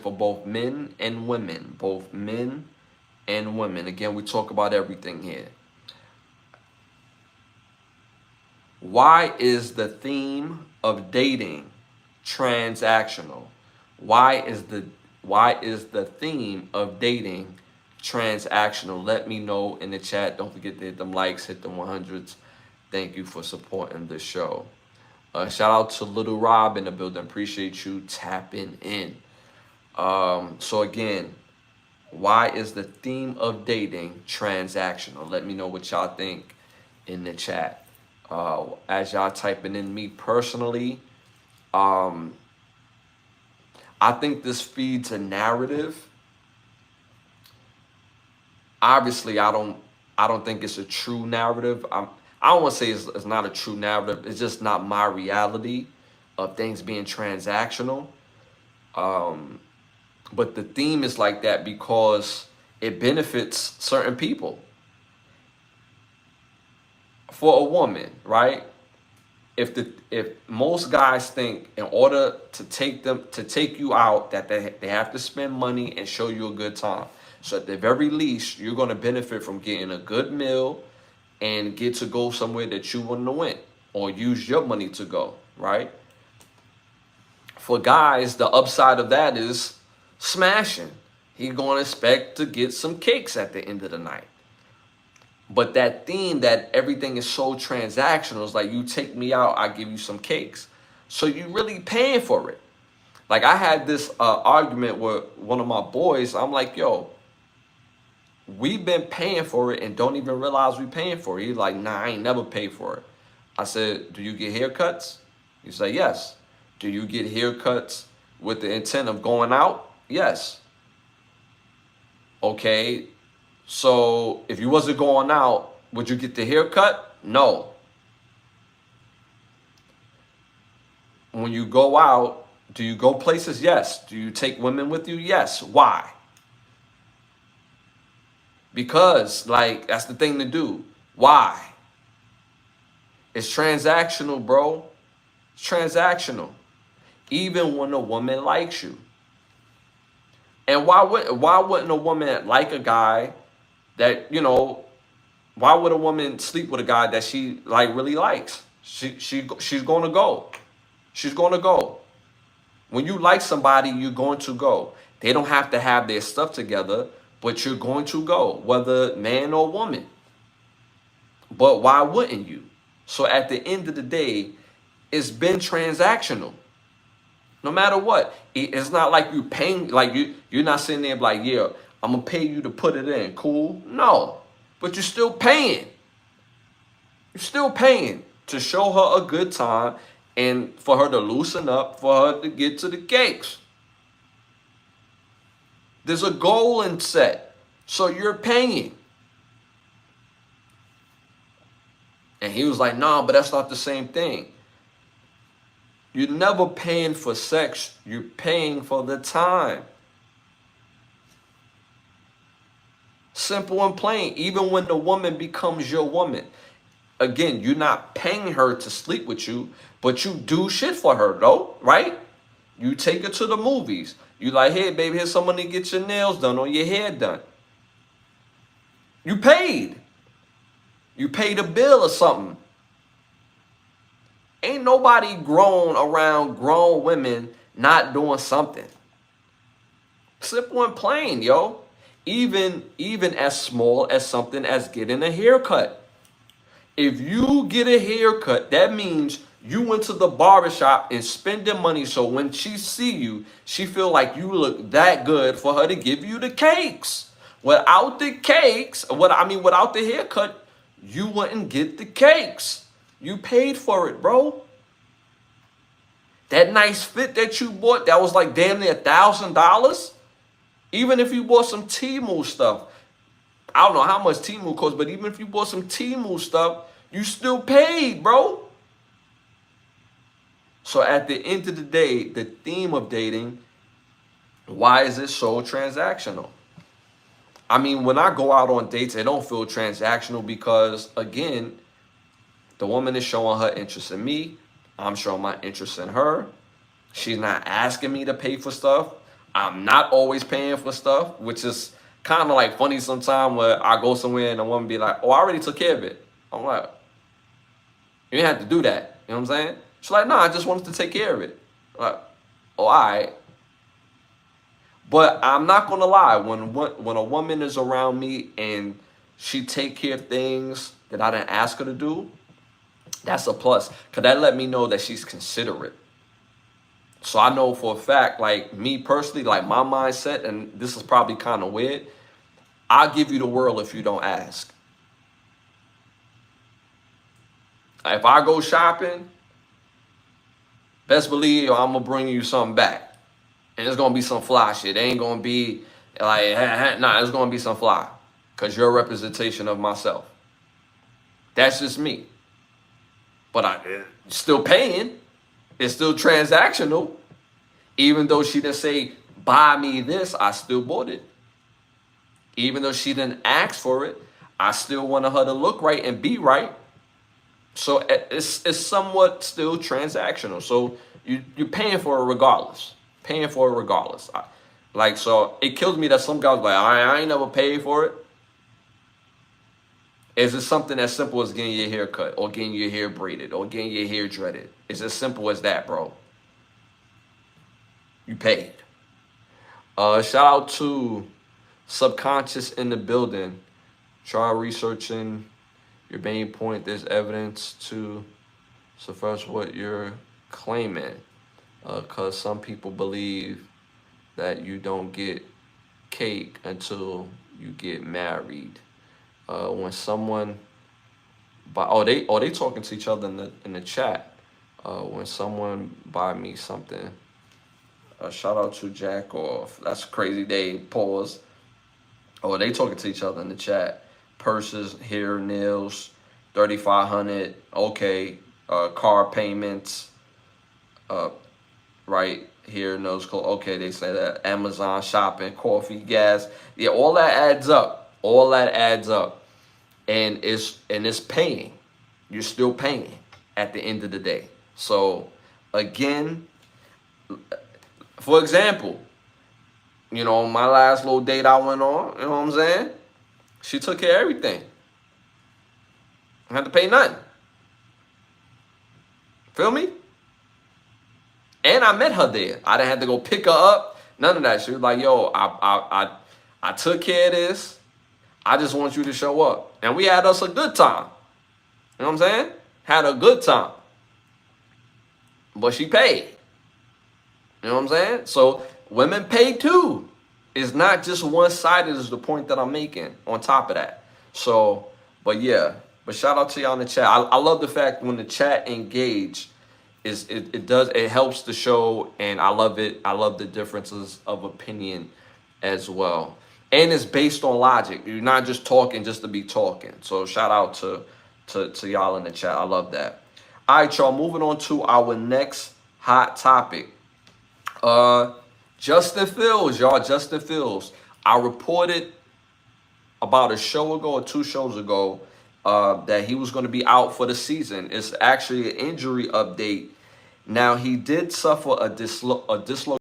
for both men and women. Both men and women. Again, we talk about everything here. Why is the theme of dating transactional? Why is the theme of dating transactional? Let me know in the chat. Don't forget to hit them likes, hit them 100s. Thank you for supporting the show. Shout out to Little Rob in the building. Appreciate you tapping in. So again, why is the theme of dating transactional? Let me know what y'all think in the chat. As y'all typing in, me personally, I think this feeds a narrative. Obviously, I don't think it's a true narrative. I don't want to say it's not a true narrative. It's just not my reality of things being transactional. But the theme is like that because it benefits certain people. For a woman, right? If most guys think in order to take you out that they have to spend money and show you a good time. So at the very least, you're going to benefit from getting a good meal and get to go somewhere that you wouldn't have went or use your money to go, right? For guys, the upside of that is smashing. He's going to expect to get some cakes at the end of the night. But that theme that everything is so transactional is like, you take me out, I give you some cakes. So you really paying for it. Like I had this argument with one of my boys. I'm like, yo, we've been paying for it and don't even realize we paying for it. He's like, nah, I ain't never paid for it. I said, do you get haircuts? He said, yes. Do you get haircuts with the intent of going out? Yes. Okay. So if you wasn't going out, would you get the haircut? No. When you go out, do you go places? Yes. Do you take women with you? Yes. Why? Because, like, that's the thing to do. Why? It's transactional, bro. It's transactional. Even when a woman likes you. And why wouldn't a woman like a guy that, you know, why would a woman sleep with a guy that she like really likes? She's going to go. She's going to go. When you like somebody, you're going to go. They don't have to have their stuff together, but you're going to go, whether man or woman. But why wouldn't you? So at the end of the day, it's been transactional. No matter what, it's not like you paying, like you're not sitting there like, yeah, I'm gonna pay you to put it in. Cool? No, but you're still paying. You're still paying to show her a good time and for her to loosen up, for her to get to the cakes. There's a goal in set, so you're paying. And he was like, nah, but that's not the same thing. You're never paying for sex. You're paying for the time. Simple and plain. Even when the woman becomes your woman. Again, you're not paying her to sleep with you, but you do shit for her though, right? You take her to the movies. You like, hey, baby, here's some money to get your nails done or your hair done. You paid. You paid a bill or something. Ain't nobody grown around grown women not doing something. Simple and plain, yo. Even as small as something as getting a haircut. If you get a haircut, that means you went to the barbershop and spending money so when she see you, she feel like you look that good for her to give you the cakes. Without the cakes, without the haircut, you wouldn't get the cakes. You paid for it, bro. That nice fit that you bought, that was like damn near $1,000. Even if you bought some Temu stuff, I don't know how much Temu costs, but even if you bought some Temu stuff, you still paid, bro. So at the end of the day, the theme of dating, why is it so transactional? I mean, when I go out on dates, it don't feel transactional because, again, the woman is showing her interest in me. I'm showing my interest in her. She's not asking me to pay for stuff. I'm not always paying for stuff, which is kind of like funny sometimes where I go somewhere and a woman be like, oh, I already took care of it. I'm like, you didn't have to do that. You know what I'm saying? She's like, no, I just wanted to take care of it. I'm like, oh, all right. But I'm not going to lie. When a woman is around me and she take care of things that I didn't ask her to do, that's a plus. Because that let me know that she's considerate. So I know for a fact, like me personally, like my mindset, and this is probably kind of weird, I'll give you the world if you don't ask. If I go shopping, best believe I'm going to bring you something back. And it's going to be some fly shit. It ain't going to be like, nah, it's going to be some fly. Because you're a representation of myself. That's just me. But I'm still paying. It's still transactional. Even though she didn't say, buy me this, I still bought it. Even though she didn't ask for it, I still wanted her to look right and be right. So it's somewhat still transactional. So you're paying for it regardless. Paying for it regardless. So it kills me that some guys like, I ain't never paid for it. Is it something as simple as getting your hair cut or getting your hair braided or getting your hair dreaded? It's as simple as that, bro. You paid. Shout out to Subconscious in the building. Try researching your main point. There's evidence to suppress what you're claiming. Because some people believe that you don't get cake until you get married. When someone, they talking to each other in the chat. When someone buy me something, shout out to Jack Off. That's a crazy day. Pause. Oh, they talking to each other in the chat. Purses, hair, nails, 3,500. Okay, car payments. Right here, nose clothes. Okay, they say that. Amazon shopping, coffee, gas. Yeah, all that adds up. All that adds up, and it's paying. You're still paying at the end of the day. So again, for example, my last little date I went on, you know what I'm saying? She took care of everything. I had to pay nothing. Feel me? And I met her there. I didn't have to go pick her up. None of that. She was like, yo, I took care of this. I just want you to show up. And we had us a good time. You know what I'm saying? Had a good time. But she paid. You know what I'm saying? So women pay too. It's not just one-sided is the point that I'm making on top of that. So, but yeah. But shout out to y'all in the chat. I love the fact when the chat engage, it helps the show, and I love it. I love the differences of opinion as well. And it's based on logic. You're not just talking just to be talking. So shout out to y'all in the chat. I love that. All right, y'all. Moving on to our next hot topic. Justin Fields, y'all. Justin Fields. I reported about a show ago or 2 shows ago that he was going to be out for the season. It's actually an injury update. Now, he did suffer a dislocation